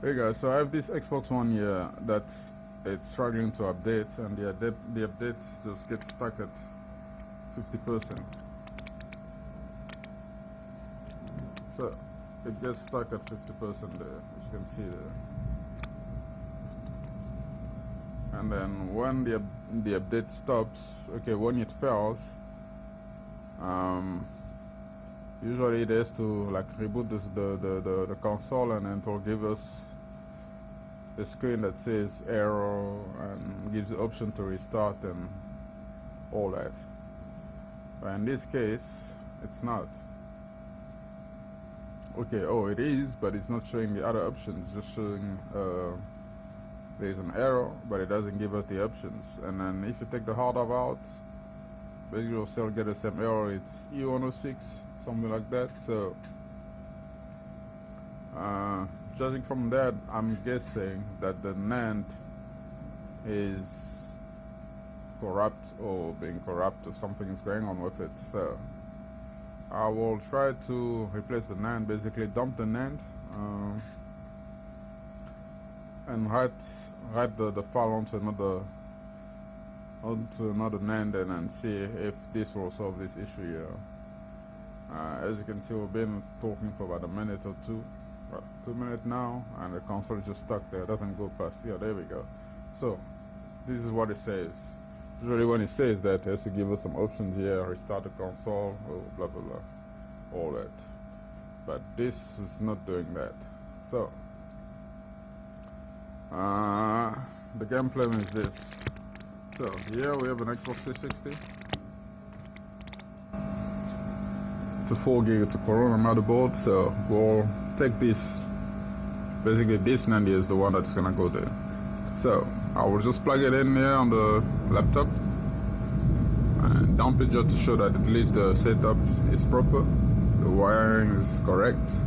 Hey guys, so I have this Xbox One here that's it's struggling to update, and the updates just get stuck at 50%. So it gets stuck at 50% there, as you can see there. And then when the update stops, okay, when it fails, usually it has to like reboot the console, and then it will give us the screen that says error and gives the option to restart and all that. But in this case, it's not. Okay, oh, it is, but it's not showing the other options, just showing there's an error, but it doesn't give us the options. And then if you take the hard drive out, basically you'll still get the same error. It's E106, something like that. So judging from that, I'm guessing that the NAND is corrupt or being corrupt, or something is going on with it. So I will try to replace the NAND, basically dump the NAND and write the file onto another NAND and see if this will solve this issue here. As you can see, we've been talking for about a minute or two. 2 minutes now, and the console is just stuck there. It doesn't go past. Yeah, there we go. So this is what it says. Usually when it says that, it has to give us some options here: restart the console, or blah blah blah, all that. But this is not doing that. So the game plan is this. So here we have an Xbox 360. It's a 4 gig, it's a Corona motherboard. So we'll take this, basically this NAND is the one that's gonna go there. So I will just plug it in here on the laptop and dump it, just to show that at least the setup is proper, the wiring is correct.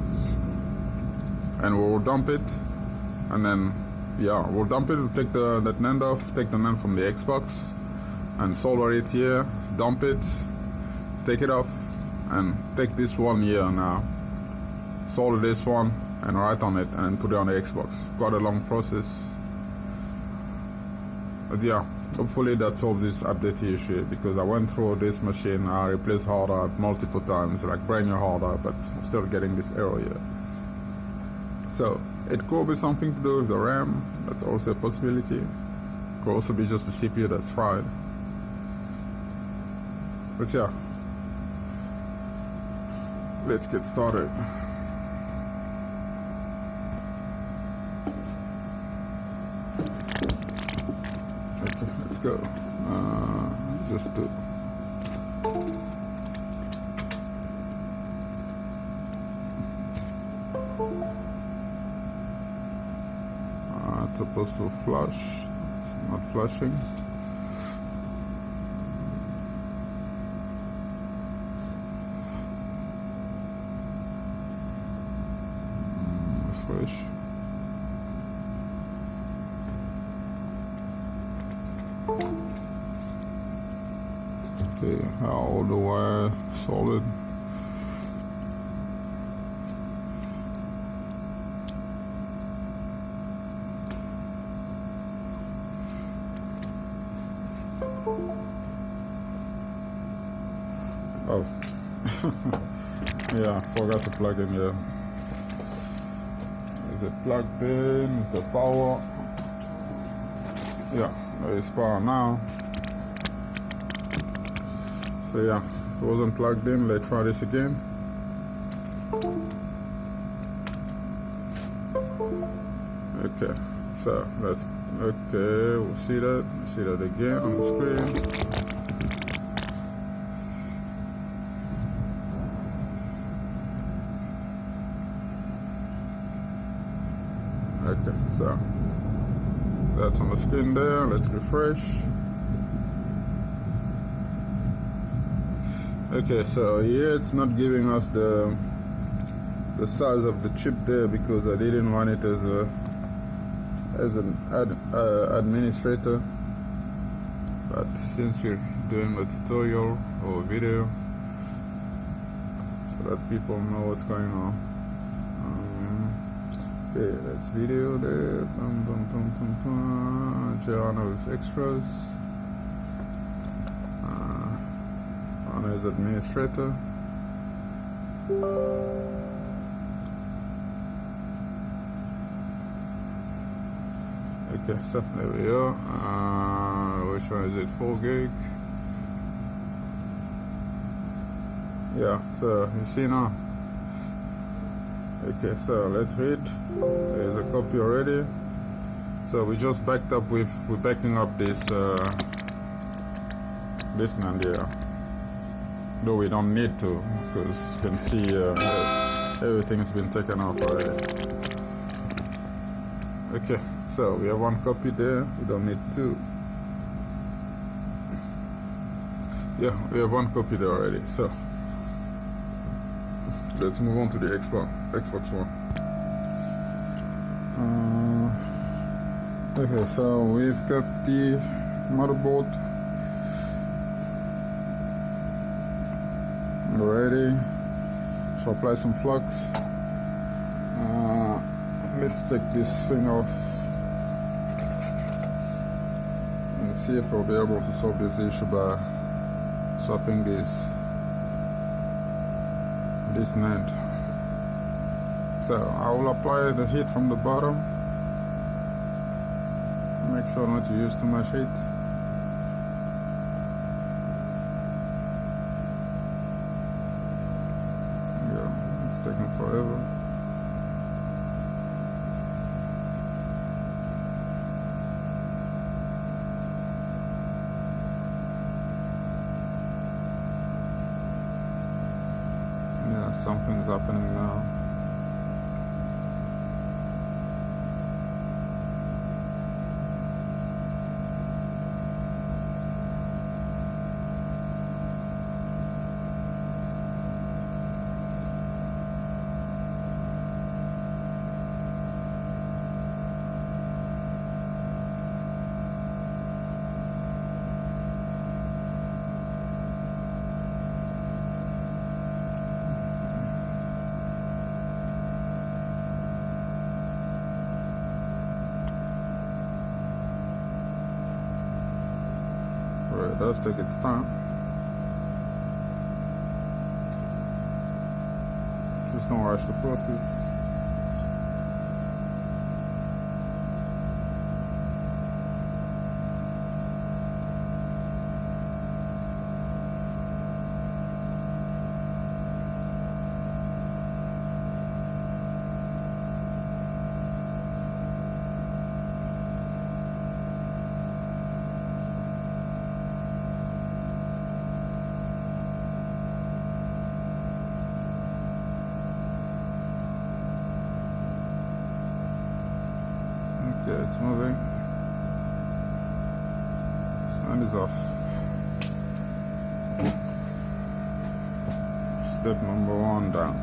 And we'll dump it, and then yeah, we'll dump it, we'll take that NAND off, take the NAND from the Xbox and solder it here, dump it, take it off, and take this one here now, solder this one and write on it, and then put it on the Xbox. Quite a long process, but yeah, hopefully that solves this update issue, because I went through this machine, I replaced hard drive multiple times, like brand new hard drive, but I'm still getting this error here. So it could be something to do with the RAM, that's also a possibility. It could also be just the CPU that's fried. But yeah, let's get started. Okay, let's go. Just do. It's supposed to flush. It's not flushing. Refresh. Okay, how the wire solid. Oh, yeah, forgot to plug in here. Is it plugged in? Is the power? Yeah, there is power now. So yeah, if it wasn't plugged in, let's try this again. Okay, so that's okay. We'll see that again on the screen. Okay, so that's on the screen there. Let's refresh. Okay, so here it's not giving us the size of the chip there, because I didn't run it as an administrator. But since we're doing a tutorial or video, so that people know what's going on. Okay, that's video there. Joanna with extras. Anna is administrator. Okay, so there we are. Which one is it? 4 gig. Yeah, so you see now. Okay, so let's read. There's a copy already. So we just backed up with, we're backing up this this NAND here. Though we don't need to, because you can see everything has been taken off already. Okay, so we have 1 copy there. We don't need 2. Yeah, we have 1 copy there already. So let's move on to the Xbox One. Okay, so we've got the motherboard ready. So apply some flux. Let's take this thing off and see if we'll be able to solve this issue by swapping this NAND. So I will apply the heat from the bottom. Make sure not to use too much heat. Yeah, it's taking forever. Yeah, something's happening now. It does take its time. Just don't rush the process. Okay, it's moving. Sun is off. Step number 1 down.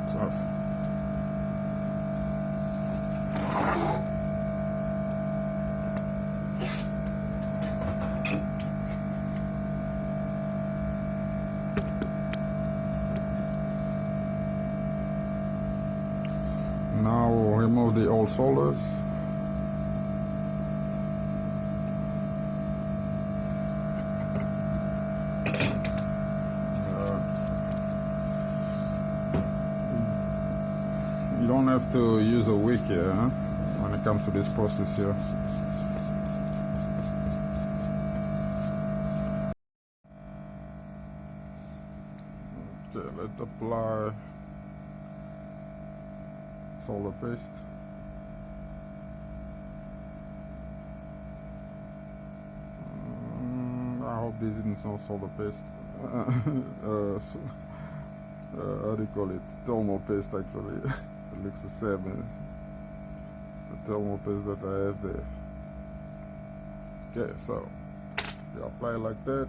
It's off. Now we'll remove the old solders. You don't have to use a wick here, huh? When it comes to this process here. Okay, let's apply solder paste. I hope this isn't no solder paste. How do you call it? Thermal paste, actually. It looks the same as the thermal paste that I have there. Okay, so you apply it like that.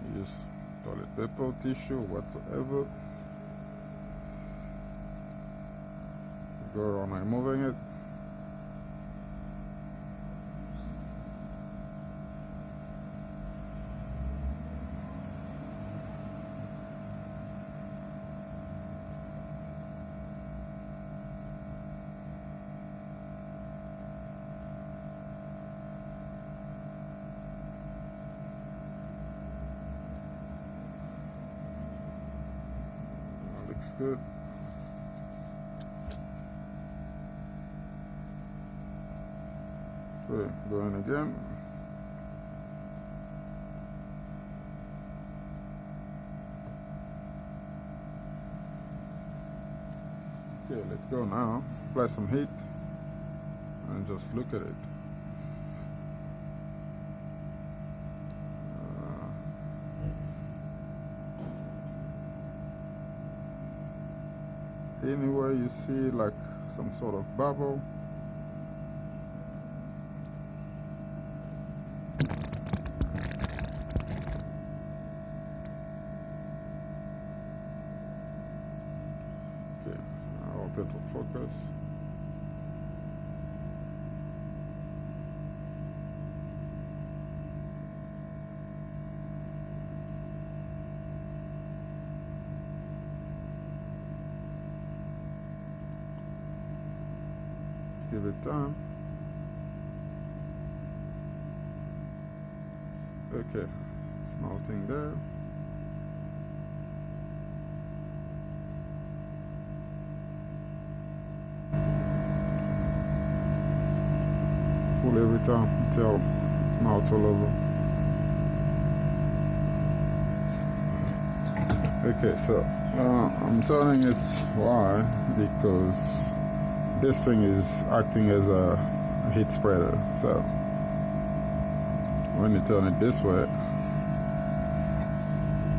You use toilet paper, tissue, whatsoever. You go around removing it. Looks good. Okay, go in again. Okay, let's go now. Apply some heat and just look at it. Anywhere you see like some sort of bubble, okay, I'll rotate to focus. Give it time. Okay, it's melting there. Pull every time until it melts all over. Okay, so I'm turning it. Why? Because this thing is acting as a heat spreader, so when you turn it this way,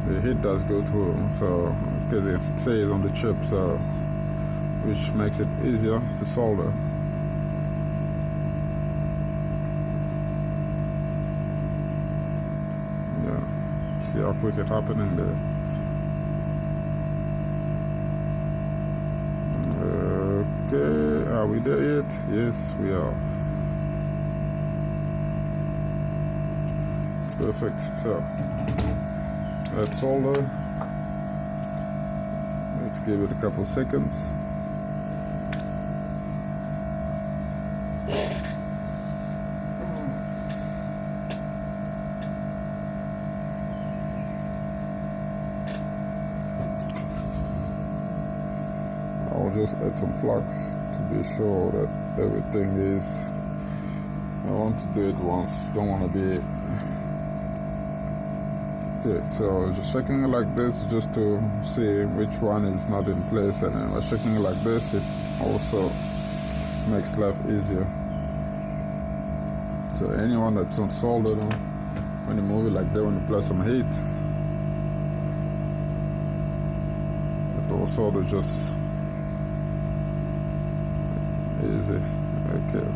the heat does go through, so because it stays on the chip, so which makes it easier to solder. Yeah, see how quick it happening there. Okay, are we there yet? Yes, we are. It's perfect. So let's solder. Let's give it a couple seconds. I'll just add some flux to be sure that everything is. I want to do it once, don't want to be. Okay, so just checking it like this just to see which one is not in place, and then by checking it like this, it also makes life easier. So anyone that's not soldered, when you move it like that, when you apply some heat, it will solder just easy. Okay.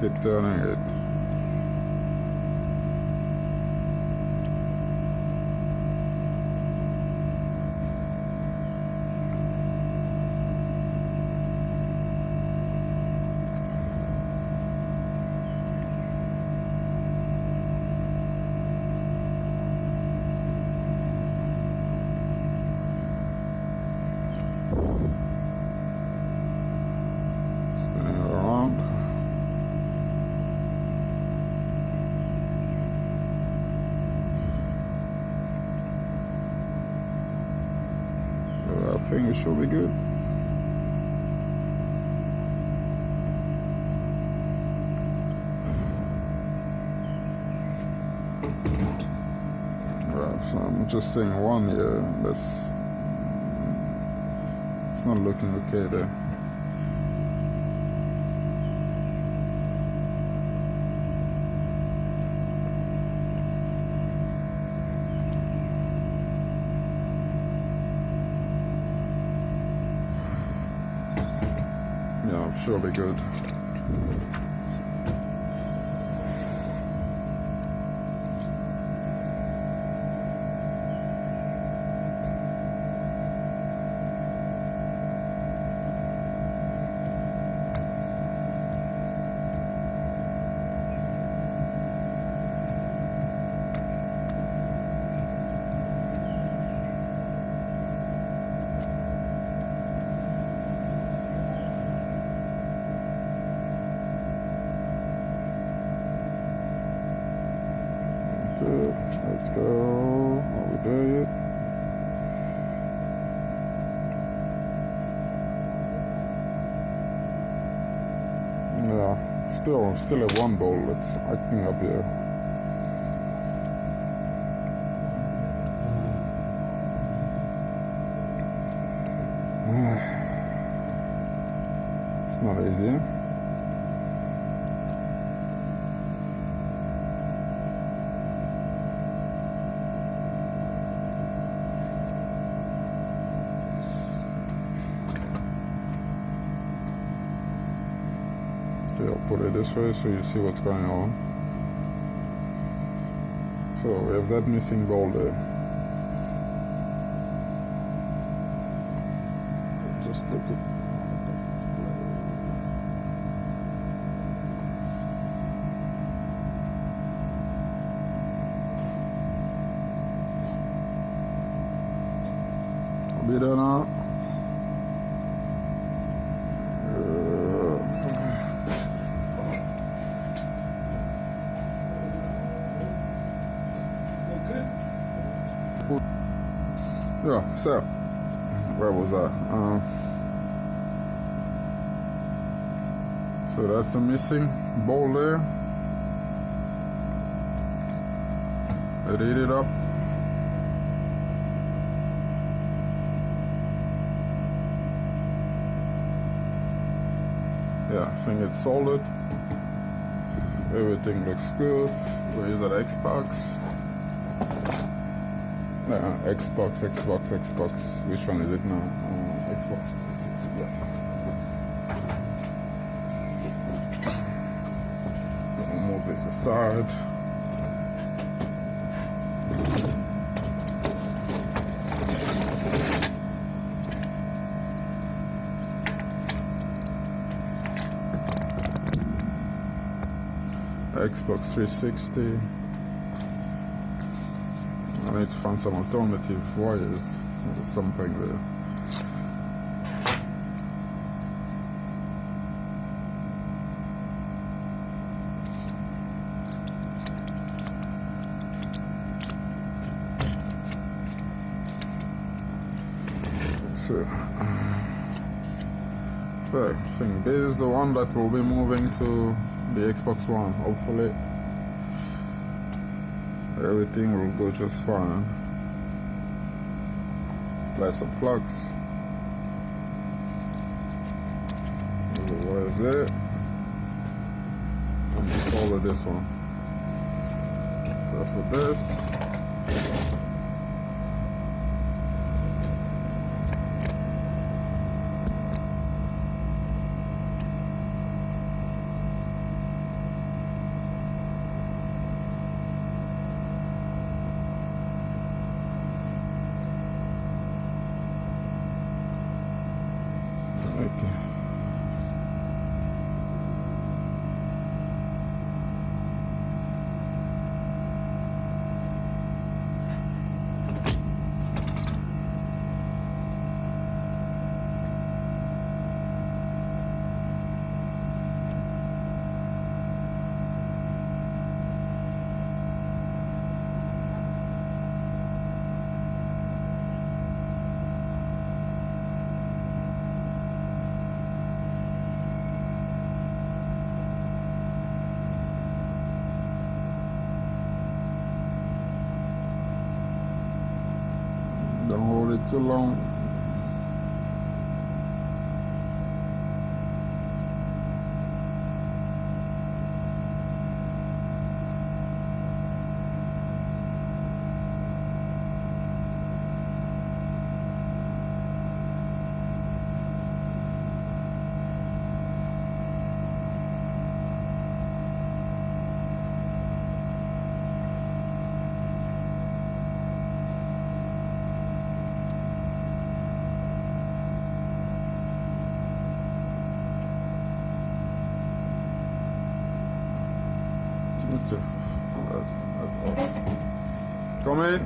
Keep turning it. I think it should be good. Right, so I'm just saying one here. That's it's not looking okay there. Yeah, I'm sure it'll be good. Good. Let's go. Are we there yet? Yeah, still at one ball. It's acting up here. It's not easy. I'll put it this way so you see what's going on. So we have that missing ball there. Just stick it. I'll be there now. Yeah, so where was I? So that's the missing ball there. It ate it up. Yeah, I think it's solid. Everything looks good. Where is that Xbox? Xbox. Which one is it now? Xbox 360, yeah. I'll move this aside. Xbox 360. I need to find some alternative wires or something there. So, I think this is the one that will be moving to the Xbox One, hopefully. Everything will go just fine. Apply some plugs. The wires there. And just follow this one. So for this, don't hold it too long. Okay, that's off. Come in.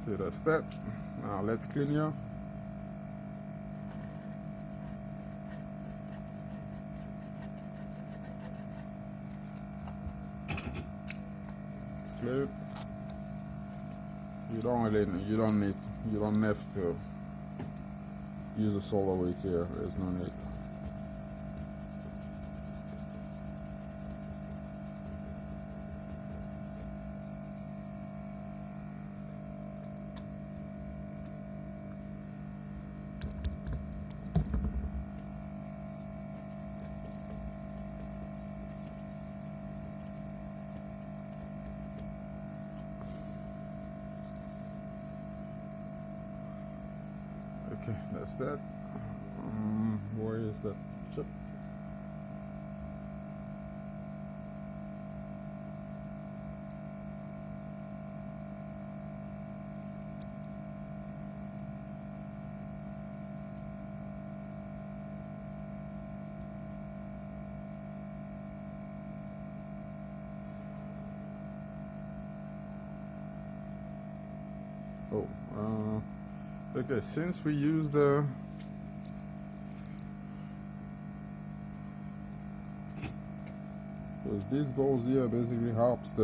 Okay, that's that. Now let's clean here. Clear it. You don't have to use a solar weight here. There's no need. Okay, that's that. Where is that chip? Oh, okay, since we use the because these balls here basically helps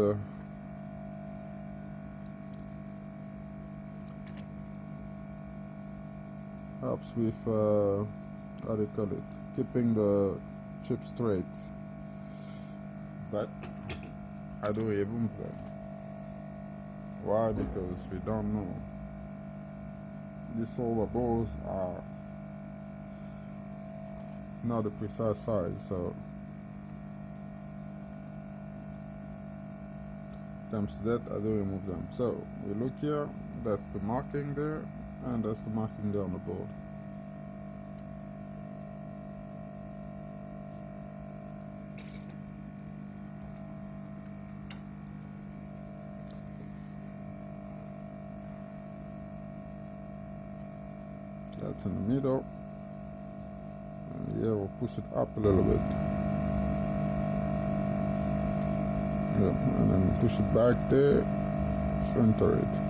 with how do you call it, keeping the chip straight, but I do remove them. Why? Because we don't know. These solar balls are not a precise size, so comes to that, I do remove them. So we look here, that's the marking there, and that's the marking there on the board. That's in the middle. And yeah, we'll push it up a little bit. Yeah, and then push it back there, center it.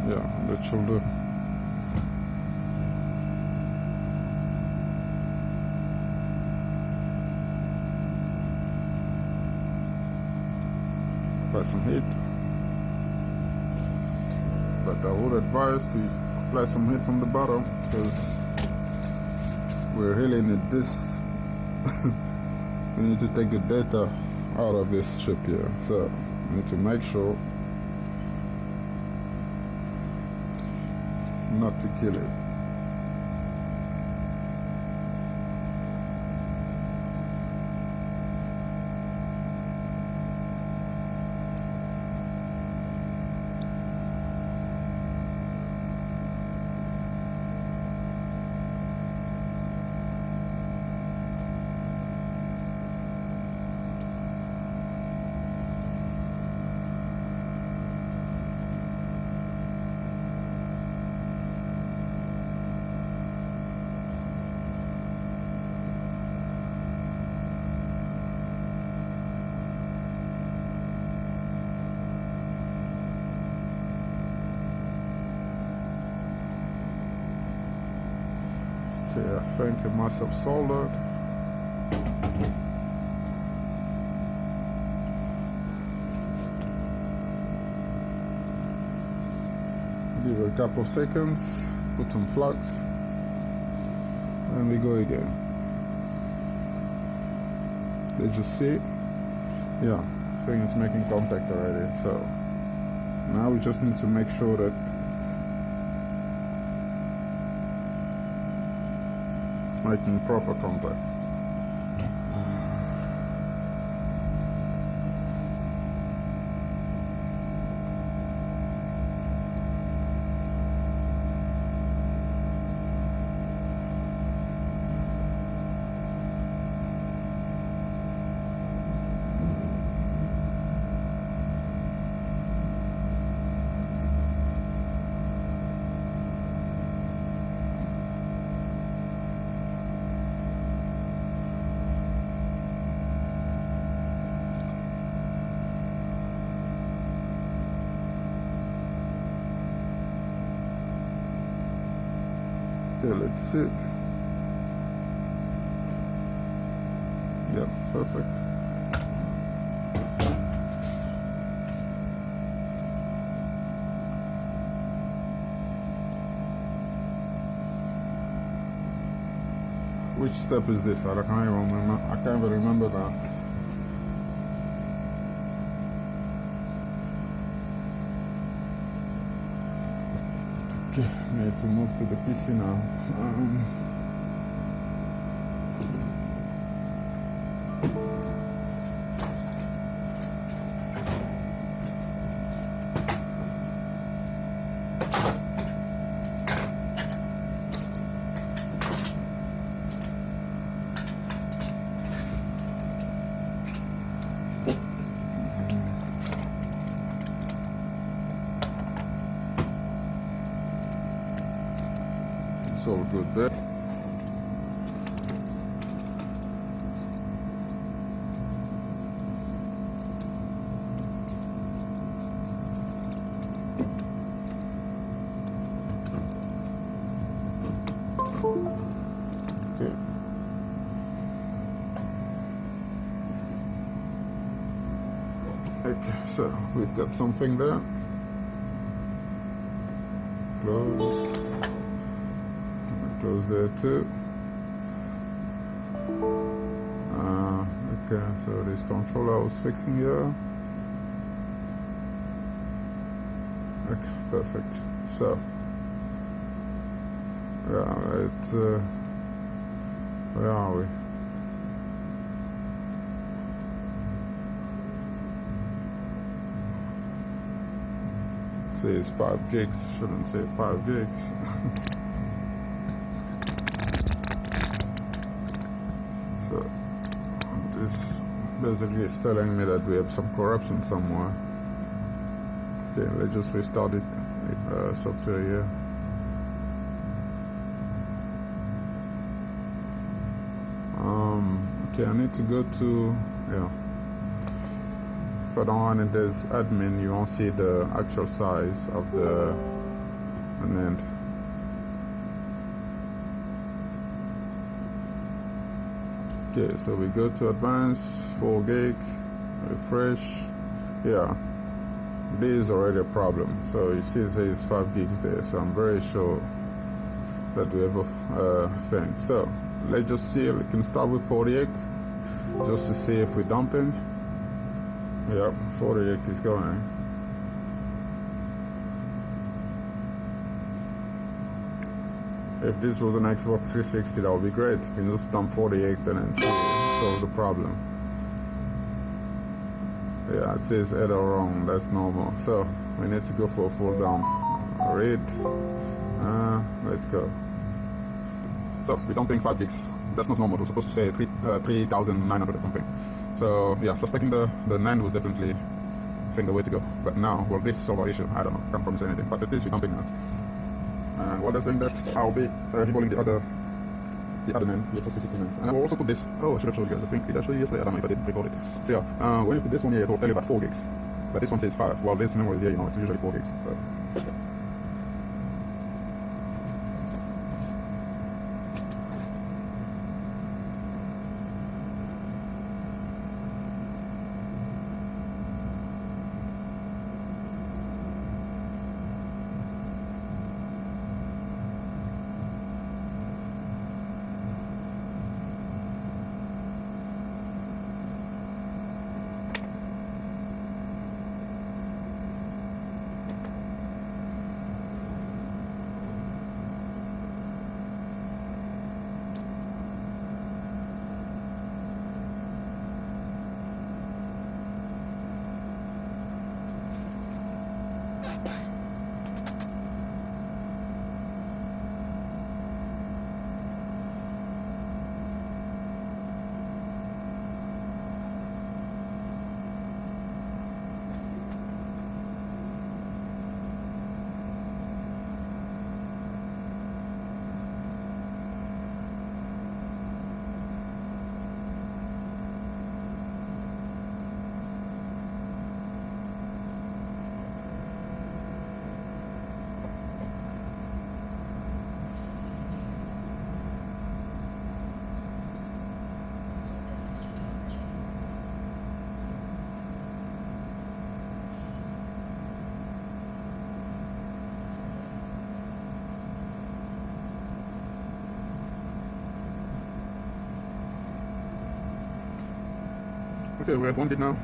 Yeah, that should do. Apply some heat, but I would advise to apply some heat from the bottom because we're really need this. We need to take the data out of this chip here, so we need to make sure not to kill it. Okay, I think it must have soldered. Give it a couple seconds, put some flux, and we go again. Did you see? Yeah, I think it's making contact already. So now we just need to make sure that it's making proper contact. Okay, let's see. Yep, perfect. Which step is this? I can't even remember. I can't even remember that. Okay, I need to move to the PC now. It's all good there. Okay. Okay, so we've got something there. Close. Close there too. Okay, so this controller I was fixing here. Okay, perfect. So, yeah, where are we? Say it's 5 gigs. Shouldn't say 5 gigs. So this basically is telling me that we have some corruption somewhere. Okay, let's just restart this software here. Okay, I need to go to, yeah. If I don't run it as admin, you won't see the actual size of the NAND. Okay, so we go to advanced, 4 gig, refresh. Yeah, this is already a problem. So you see there is 5 gigs there, so I'm very sure that we have a thing. So let's just see, we can start with 48 just to see if we're dumping. Yeah, 48 is going. If this was an Xbox 360, that would be great. You can just dump 48 and then solve the problem. Yeah, it says error wrong, that's normal. So we need to go for a full dump. Read. Let's go. So we're dumping 5 gigs. That's not normal. We're supposed to say 3,900 or something. So yeah, suspecting the NAND was definitely, I think, the way to go. But now, will this solve our issue? I don't know. Can't promise anything. But at least we're dumping now. And while that's doing that, I'll be reballing the other NAND, the Xbox 360 NAND. And I will also put this. Oh, I should have showed you guys. I think did I show you yesterday? I don't know if I did reball it. So yeah, when you put this one here, it will tell you about 4 gigs. But this one says 5. While this number is here, you know, it's usually 4 gigs. So. Okay, we're at 1 gig now.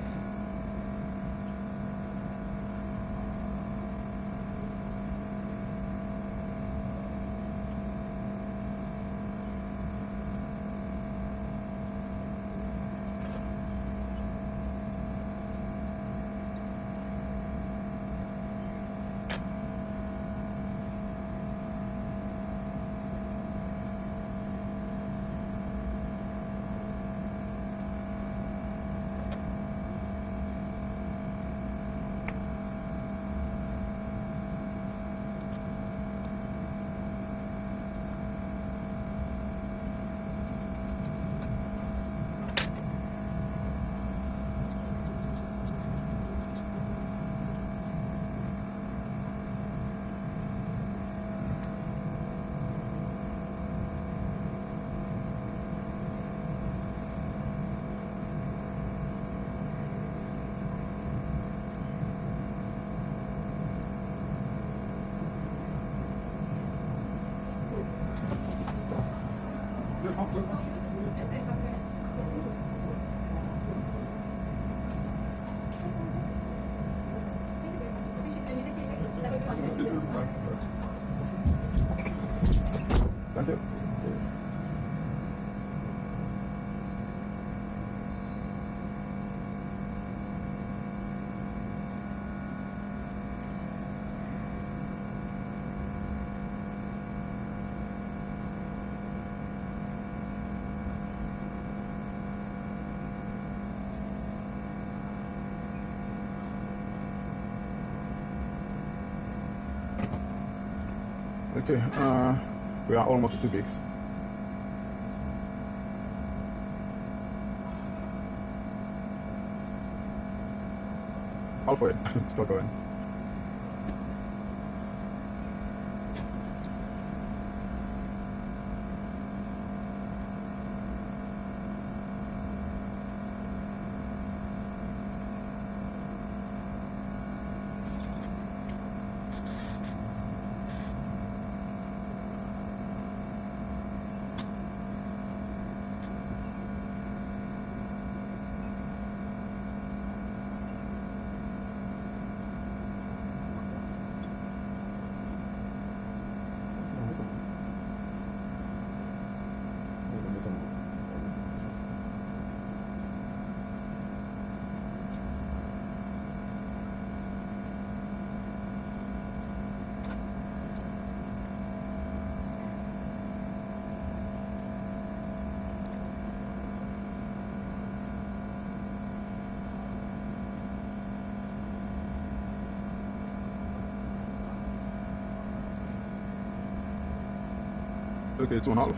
Thank you. Okay, we are almost at 2 gigs. Halfway, still going. Okay, 2.5.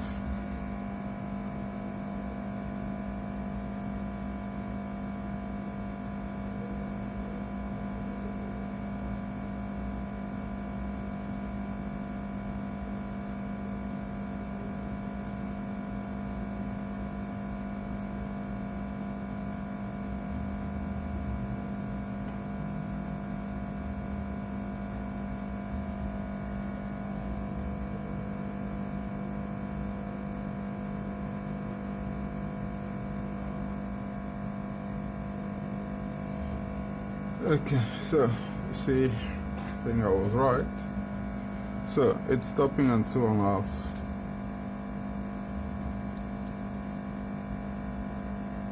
Okay, so you see, I think I was right. So it's stopping on 2.5.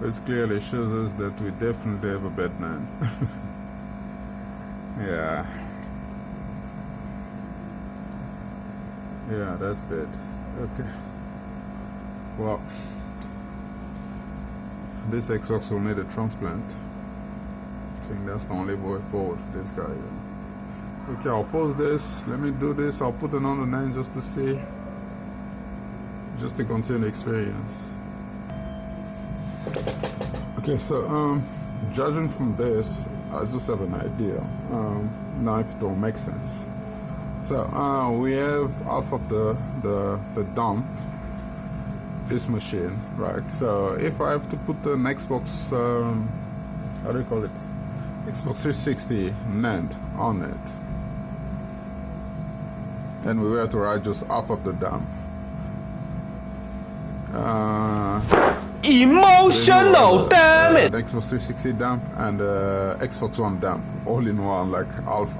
This clearly shows us that we definitely have a bad NAND. Yeah. Yeah, that's bad. Okay. Well, this Xbox will need a transplant. I think that's the only way forward for this guy. Okay, I'll pause this. Let me do this. I'll put it on the 9 just to see, just to continue the experience. Okay, so judging from this, I just have an idea. Now if it don't make sense. So we have half of the dump, this machine, right? So if I have to put an Xbox, how do you call it? Xbox 360 NAND on it, and we were to write just half of the dump. Emotional, damn it! The Xbox 360 dump and Xbox One dump all in one, like half,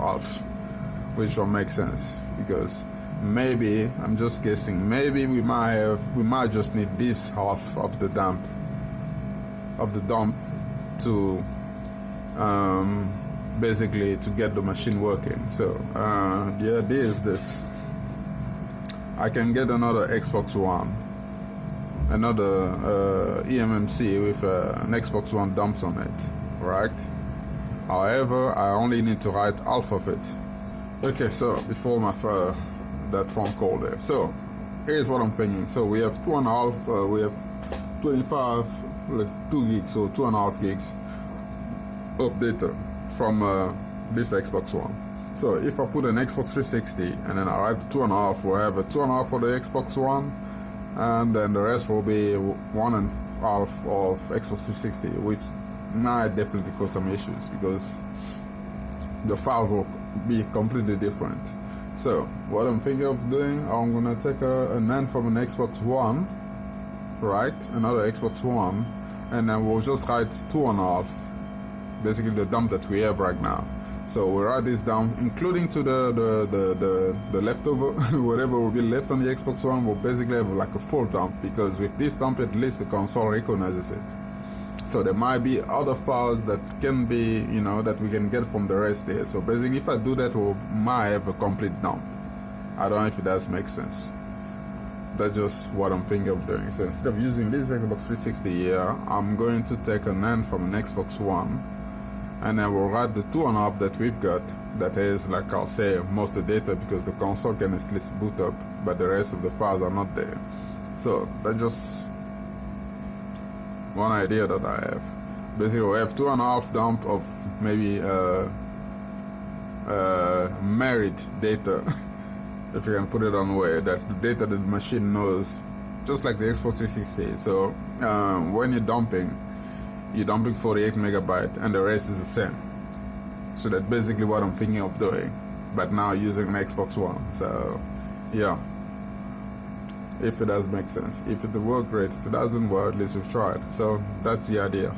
which will make sense because maybe, I'm just guessing, maybe we might just need this half of the dump to basically to get the machine working. So the idea is this: I can get another Xbox One, another Emmc with an Xbox One dumps on it, right? However, I only need to write half of it. Okay, so before my that phone call there. So here's what I'm thinking. So we have 2.5, we have 25, like 2 gigs, so 2.5 gigs of data from this Xbox One. So if I put an Xbox 360 and then I write 2.5, we'll have a 2.5 for the Xbox One, and then the rest will be 1.5 of Xbox 360, which might definitely cause some issues because the file will be completely different. So what I'm thinking of doing, I'm gonna take a NAND from an Xbox One, right? Another Xbox One, and then we'll just write 2.5, basically the dump that we have right now. So we'll write this down, including to the leftover, whatever will be left on the Xbox One, we'll basically have like a full dump, because with this dump at least the console recognizes it. So there might be other files that can be, you know, that we can get from the rest there. So basically if I do that, we might have a complete dump. I don't know if it does make sense. That's just what I'm thinking of doing. So instead of using this Xbox 360 here, I'm going to take a NAND from an Xbox One, and then we'll write the 2.5 that we've got, that is, like I'll say, most of the data, because the console can at least boot up, but the rest of the files are not there. So that's just one idea that I have. Basically we have 2.5 dump of maybe married data, if you can put it on way, that the data that the machine knows, just like the Xbox 360. So when you're dumping 48 megabyte and the rest is the same. So that's basically what I'm thinking of doing, but now using an Xbox One. So yeah, if it does make sense. If it will work, great. If it doesn't, well, at least we've tried. So that's the idea.